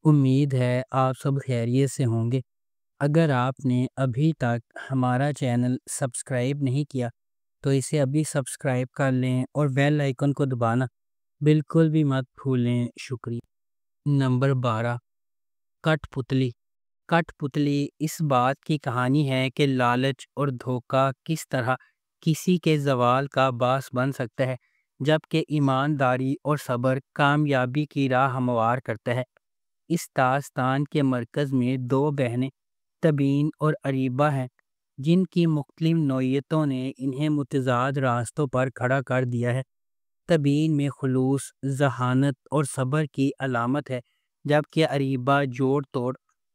امید ہے آپ سب خیریت سے ہوں گے۔ اگر آپ نے ابھی تک ہمارا چینل سبسکرائب نہیں کیا تو اسے ابھی سبسکرائب کر لیں اور بیل آئیکن کو دبانا بالکل بھی مت بھولیں۔ شکریہ۔ نمبر 12، کٹ پتلی۔ کٹ پتلی اس بات کی کہانی ہے کہ لالچ اور دھوکہ کس طرح کسی کے زوال کا باعث بن سکتا ہے، جبکہ ایمانداری اور صبر کامیابی کی راہ ہموار کرتا ہے۔ اس داستان کے مرکز میں دو بہنیں تبین اور اریبہ ہیں، جن کی مختلف نوعیتوں نے انہیں متضاد راستوں پر کھڑا کر دیا ہے۔ تبین میں خلوص، ذہانت اور صبر کی علامت ہے، جبکہ اریبہ جوڑ توڑ،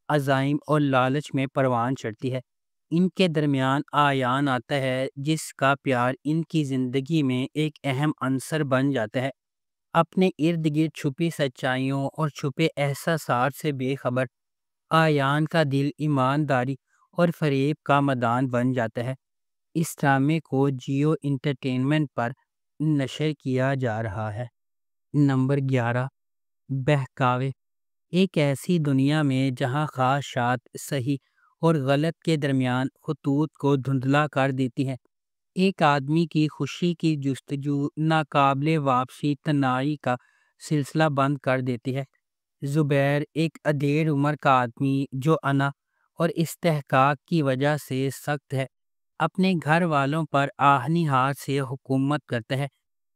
عزائم اور لالچ میں پروان چڑھتی ہے۔ ان کے درمیان آیان آتا ہے جس کا پیار ان کی زندگی میں ایک اہم عنصر بن جاتا ہے۔ اپنے ارد گرد چھپی سچائیوں اور چھپے احساسات سے بے خبر آیان کا دل ایمانداری اور فریب کا میدان بن جاتا ہے۔ اس ڈرامے کو جیو انٹرٹینمنٹ پر نشر کیا جا رہا ہے۔ نمبر 11، بہکاوے۔ ایک ایسی دنیا میں جہاں خواہشات صحیح اور غلط کے درمیان خطوط کو دھندلا کر دیتی ہیں، ایک آدمی کی خوشی کی جستجو ناقابل واپسی تنہائی کا سلسلہ بند کر دیتی ہے۔ زبیر ایک ادھیڑ عمر کا آدمی جو انا اور استحقاق کی وجہ سے سخت ہے، اپنے گھر والوں پر آہنی ہاتھ سے حکومت کرتا ہے۔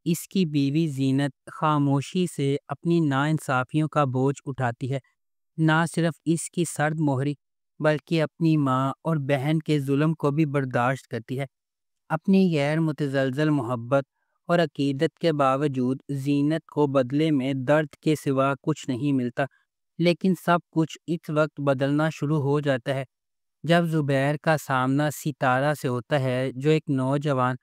اس کی بیوی زینت خاموشی سے اپنی ناانصافیوں کا بوجھ اٹھاتی ہے، نہ صرف اس کی سرد مہری بلکہ اپنی ماں اور بہن کے ظلم کو بھی برداشت کرتی ہے۔ اپنی غیر متزلزل محبت اور عقیدت کے باوجود زینت کو بدلے میں درد کے سوا کچھ نہیں ملتا، لیکن سب کچھ اس وقت بدلنا شروع ہو جاتا ہے جب زبیر کا سامنا ستارہ سے ہوتا ہے، جو ایک نوجوان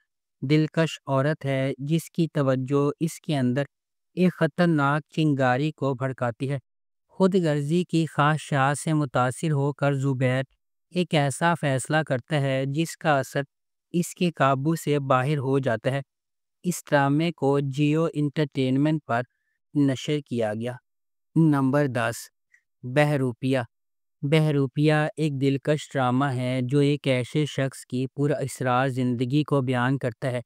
دلکش عورت ہے جس کی توجہ اس کے اندر ایک خطرناک چنگاری کو بھڑکاتی ہے۔ خود غرضی کی خواہشات سے متاثر ہو کر زبیر ایک ایسا فیصلہ کرتا ہے جس کا اثر اس کے قابو سے باہر ہو جاتا ہے۔ اس ڈرامے کو جیو انٹرٹینمنٹ پر نشر کیا گیا۔ نمبر 10، بہروپیہ۔ بہروپیہ ایک دلکش ڈرامہ ہے جو ایک ایسے شخص کی پراسرار زندگی کو بیان کرتا ہے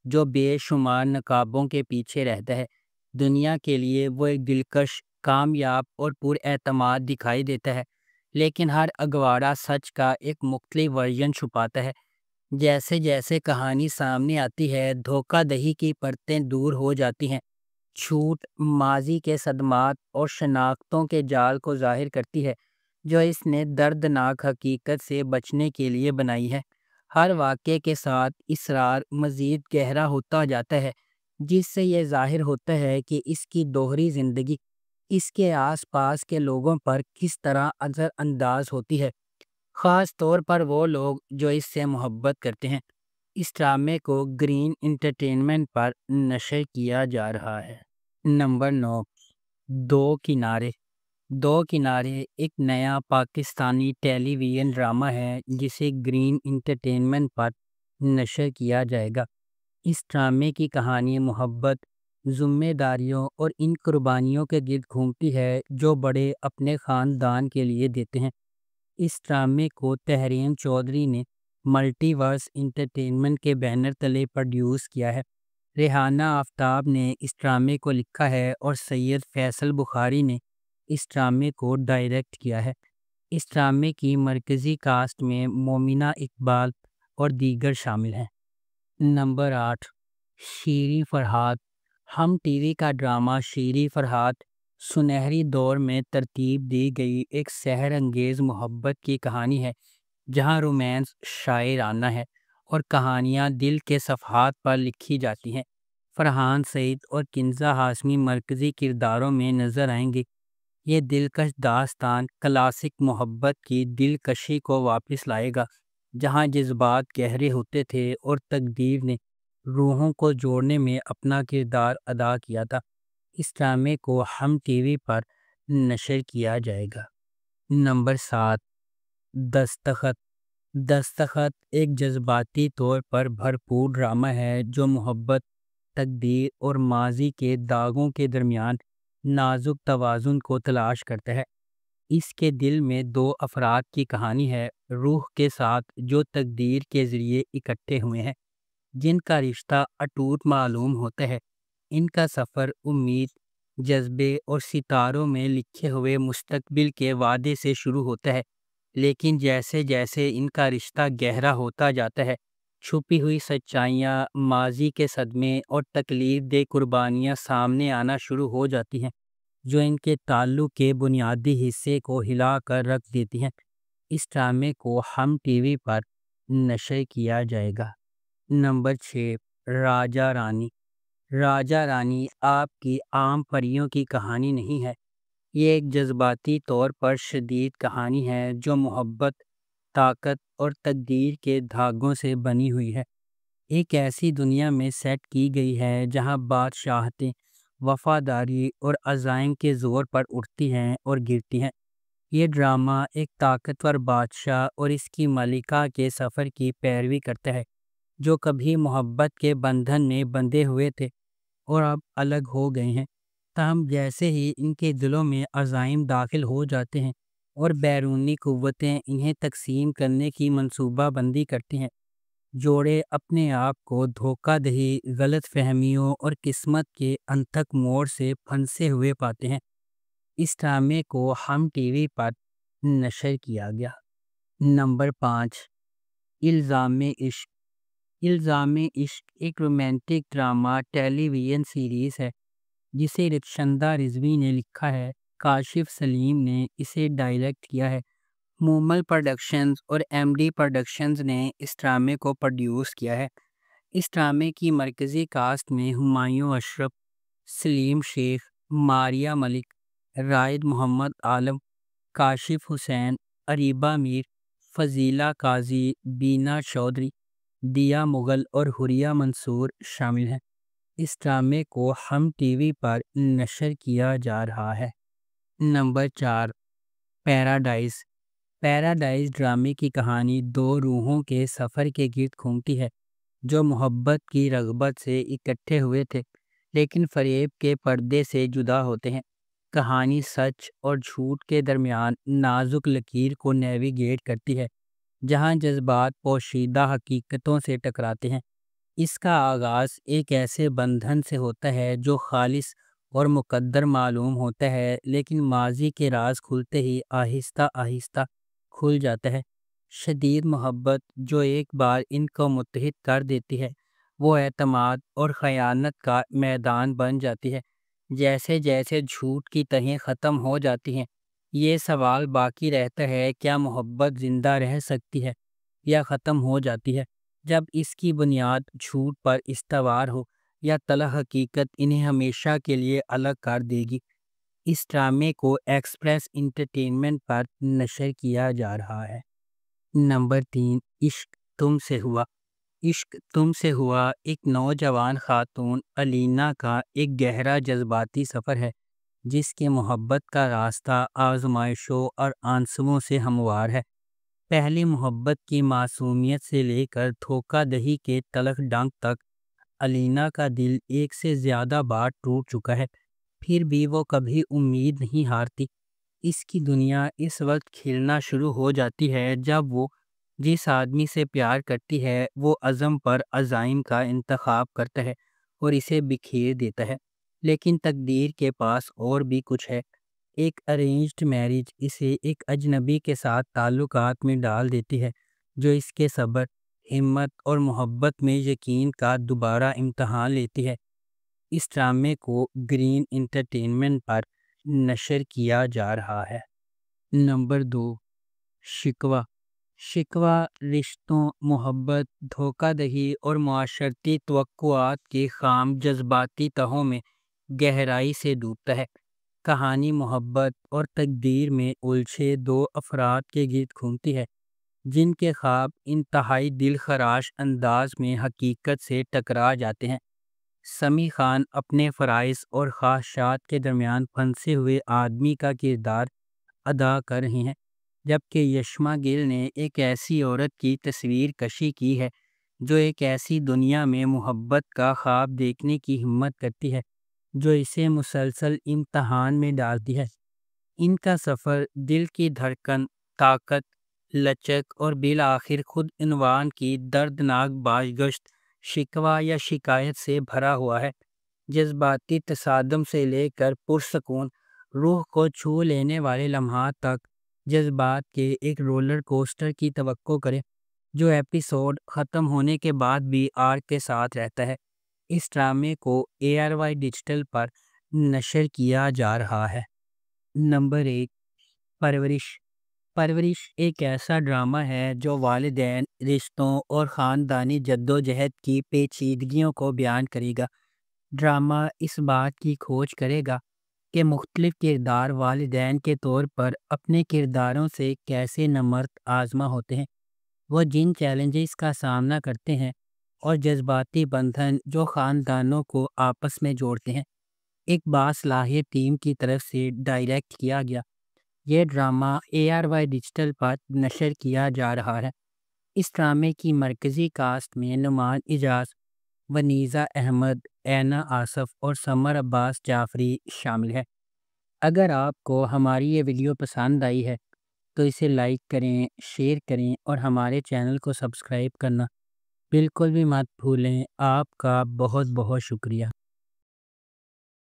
جو بے شمار نقابوں کے پیچھے رہتا ہے۔ دنیا کے لیے وہ ایک دلکش، کامیاب اور پر اعتماد دکھائی دیتا ہے، لیکن ہر اگواڑا سچ کا ایک مختلف ورژن چھپاتا ہے۔ جیسے جیسے کہانی سامنے آتی ہے، دھوکہ دہی کی پرتیں دور ہو جاتی ہیں، چھوٹ ماضی کے صدمات اور شناختوں کے جال کو ظاہر کرتی ہے جو اس نے دردناک حقیقت سے بچنے کے لیے بنائی ہے۔ ہر واقعے کے ساتھ اسرار مزید گہرا ہوتا جاتا ہے، جس سے یہ ظاہر ہوتا ہے کہ اس کی دوہری زندگی اس کے آس پاس کے لوگوں پر کس طرح اثر انداز ہوتی ہے، خاص طور پر وہ لوگ جو اس سے محبت کرتے ہیں۔ اس ڈرامے کو گرین انٹرٹینمنٹ پر نشر کیا جا رہا ہے۔ نمبر 9، دو کنارے۔ دو کنارے ایک نیا پاکستانی ٹیلی ویژن ڈرامہ ہے جسے گرین انٹرٹینمنٹ پر نشر کیا جائے گا۔ اس ڈرامے کی کہانی محبت، ذمہ داریوں اور ان قربانیوں کے گرد گھومتی ہے جو بڑے اپنے خاندان کے لیے دیتے ہیں۔ اس ڈرامے کو تحریم چودھری نے ملٹی ورس انٹرٹینمنٹ کے بینر تلے پروڈیوس کیا ہے۔ ریحانہ آفتاب نے اس ڈرامے کو لکھا ہے اور سید فیصل بخاری نے اس ڈرامے کو ڈائریکٹ کیا ہے۔ اس ڈرامے کی مرکزی کاسٹ میں مومنہ اقبال اور دیگر شامل ہیں۔ نمبر 8، شیریں فرحات۔ ہم ٹی وی کا ڈرامہ شیریں فرحات سنہری دور میں ترتیب دی گئی ایک سحر انگیز محبت کی کہانی ہے، جہاں رومانس شاعرانہ ہے اور کہانیاں دل کے صفحات پر لکھی جاتی ہیں۔ فرحان سعید اور کنزہ ہاشمی مرکزی کرداروں میں نظر آئیں گے۔ یہ دلکش داستان کلاسک محبت کی دلکشی کو واپس لائے گا، جہاں جذبات گہرے ہوتے تھے اور تقدیر نے روحوں کو جوڑنے میں اپنا کردار ادا کیا تھا۔ اس ڈرامے کو ہم ٹی وی پر نشر کیا جائے گا۔ نمبر 7، دستخط۔ دستخط ایک جذباتی طور پر بھرپور ڈرامہ ہے جو محبت، تقدیر اور ماضی کے داغوں کے درمیان نازک توازن کو تلاش کرتا ہے۔ اس کے دل میں دو افراد کی کہانی ہے، روح کے ساتھ، جو تقدیر کے ذریعے اکٹھے ہوئے ہیں، جن کا رشتہ اٹوٹ معلوم ہوتا ہے۔ ان کا سفر امید، جذبے اور ستاروں میں لکھے ہوئے مستقبل کے وعدے سے شروع ہوتا ہے، لیکن جیسے جیسے ان کا رشتہ گہرا ہوتا جاتا ہے، چھپی ہوئی سچائیاں، ماضی کے صدمے اور تکلیف دہ قربانیاں سامنے آنا شروع ہو جاتی ہیں، جو ان کے تعلق کے بنیادی حصے کو ہلا کر رکھ دیتی ہیں۔ اس ڈرامے کو ہم ٹی وی پر نشر کیا جائے گا۔ نمبر 6، راجا رانی۔ راجا رانی آپ کی عام پریوں کی کہانی نہیں ہے، یہ ایک جذباتی طور پر شدید کہانی ہے جو محبت، طاقت اور تقدیر کے دھاگوں سے بنی ہوئی ہے۔ ایک ایسی دنیا میں سیٹ کی گئی ہے جہاں بادشاہتیں وفاداری اور عزائم کے زور پر اٹھتی ہیں اور گرتی ہیں۔ یہ ڈرامہ ایک طاقتور بادشاہ اور اس کی ملکہ کے سفر کی پیروی کرتا ہے، جو کبھی محبت کے بندھن میں بندھے ہوئے تھے اور اب الگ ہو گئے ہیں۔ تاہم جیسے ہی ان کے دلوں میں عزائم داخل ہو جاتے ہیں اور بیرونی قوتیں انہیں تقسیم کرنے کی منصوبہ بندی کرتی ہیں، جوڑے اپنے آپ کو دھوکہ دہی، غلط فہمیوں اور قسمت کے انتھک موڑ سے پھنسے ہوئے پاتے ہیں۔ اس ڈرامے کو ہم ٹی وی پر نشر کیا گیا۔ نمبر 5، الزام عشق۔ الزام عشق ایک رومانٹک ڈرامہ ٹیلی ویژن سیریز ہے جسے رخشندہ رضوی نے لکھا ہے۔ کاشف سلیم نے اسے ڈائریکٹ کیا ہے۔ مومل پروڈکشنز اور ایم ڈی پروڈکشنز نے اس ڈرامے کو پروڈیوس کیا ہے۔ اس ڈرامے کی مرکزی کاسٹ میں ہمایوں اشرف، سلیم شیخ، ماریہ ملک، رائد محمد عالم، کاشف حسین، اریبہ میر، فضیلہ قاضی، بینا چودھری، دیا مغل اور حوریہ منصور شامل ہیں۔ اس ڈرامے کو ہم ٹی وی پر نشر کیا جا رہا ہے۔ Number 4، paradise. پیراڈائز ڈرامے کی کہانی دو روحوں کے سفر کے گرد گھومتی ہے جو محبت کی رغبت سے اکٹھے ہوئے تھے لیکن فریب کے پردے سے جدا ہوتے ہیں۔ کہانی سچ اور جھوٹ کے درمیان نازک لکیر کو نیویگیٹ کرتی ہے، جہاں جذبات پوشیدہ حقیقتوں سے ٹکراتے ہیں۔ اس کا آغاز ایک ایسے بندھن سے ہوتا ہے جو خالص اور مقدر معلوم ہوتا ہے، لیکن ماضی کے راز کھلتے ہی آہستہ آہستہ کھل جاتا ہے۔ شدید محبت جو ایک بار ان کو متحد کر دیتی ہے، وہ اعتماد اور خیانت کا میدان بن جاتی ہے۔ جیسے جیسے جھوٹ کی تہیں ختم ہو جاتی ہیں، یہ سوال باقی رہتا ہے، کیا محبت زندہ رہ سکتی ہے یا ختم ہو جاتی ہے جب اس کی بنیاد جھوٹ پر استوار ہو، یا تلخ حقیقت انہیں ہمیشہ کے لیے الگ کر دے گی۔ اس ڈرامے کو ایکسپریس انٹرٹینمنٹ پر نشر کیا جا رہا ہے۔ نمبر 3، عشق تم سے ہوا۔ عشق تم سے ہوا ایک نوجوان خاتون الینا کا ایک گہرا جذباتی سفر ہے جس کے محبت کا راستہ آزمائشوں اور آنسوؤں سے ہموار ہے۔ پہلی محبت کی معصومیت سے لے کر دھوکہ دہی کے تلخ ڈنک تک الینا کا دل ایک سے زیادہ بار ٹوٹ چکا ہے، پھر بھی وہ کبھی امید نہیں ہارتی۔ اس کی دنیا اس وقت کھلنا شروع ہو جاتی ہے جب وہ جس آدمی سے پیار کرتی ہے وہ عزم پر عزائم کا انتخاب کرتا ہے اور اسے بکھیر دیتا ہے، لیکن تقدیر کے پاس اور بھی کچھ ہے۔ ایک ارینجڈ میرج اسے ایک اجنبی کے ساتھ تعلقات میں ڈال دیتی ہے جو اس کے صبر، ہمت اور محبت میں یقین کا دوبارہ امتحان لیتی ہے۔ اس ڈرامے کو گرین انٹرٹینمنٹ پر نشر کیا جا رہا ہے۔ نمبر 2، شکوہ۔ شکوہ رشتوں، محبت، دھوکہ دہی اور معاشرتی توقعات کے خام جذباتی تہوں میں گہرائی سے ڈوبتا ہے۔ کہانی محبت اور تقدیر میں الجھے دو افراد کے گرد گھومتی ہے جن کے خواب انتہائی دل خراش انداز میں حقیقت سے ٹکرا جاتے ہیں۔ سمیع خان اپنے فرائض اور خواہشات کے درمیان پھنسے ہوئے آدمی کا کردار ادا کر رہے ہیں، جبکہ یشما گل نے ایک ایسی عورت کی تصویر کشی کی ہے جو ایک ایسی دنیا میں محبت کا خواب دیکھنے کی ہمت کرتی ہے جو اسے مسلسل امتحان میں ڈالتی ہے۔ ان کا سفر دل کی دھڑکن، طاقت، لچک اور بالآخر خود عنوان کی دردناک بازگشت، شکوہ یا شکایت سے بھرا ہوا ہے۔ جذباتی تصادم سے لے کر پرسکون، روح کو چھو لینے والے لمحات تک، جذبات کے ایک رولر کوسٹر کی توقع کریں جو ایپیسوڈ ختم ہونے کے بعد بھی آرک کے ساتھ رہتا ہے۔ اس ڈرامے کو ARY ڈیجیٹل پر نشر کیا جا رہا ہے۔ نمبر 1، پرورش۔ پرورش ایک ایسا ڈرامہ ہے جو والدین، رشتوں اور خاندانی جدوجہد کی پیچیدگیوں کو بیان کرے گا۔ ڈرامہ اس بات کی کھوج کرے گا کہ مختلف کردار والدین کے طور پر اپنے کرداروں سے کیسے نمرد آزما ہوتے ہیں، وہ جن چیلنجز کا سامنا کرتے ہیں اور جذباتی بندھن جو خاندانوں کو آپس میں جوڑتے ہیں۔ ایک باصلاحیت ٹیم کی طرف سے ڈائریکٹ کیا گیا، یہ ڈرامہ ARY ڈیجیٹل پر نشر کیا جا رہا ہے۔ اس ڈرامے کی مرکزی کاسٹ میں نعمان اعجاز، ونیزا احمد، اینا آصف اور سمر عباس جعفری شامل ہے۔ اگر آپ کو ہماری یہ ویڈیو پسند آئی ہے تو اسے لائک کریں، شیئر کریں اور ہمارے چینل کو سبسکرائب کرنا بالکل بھی مت بھولیں۔ آپ کا بہت بہت شکریہ۔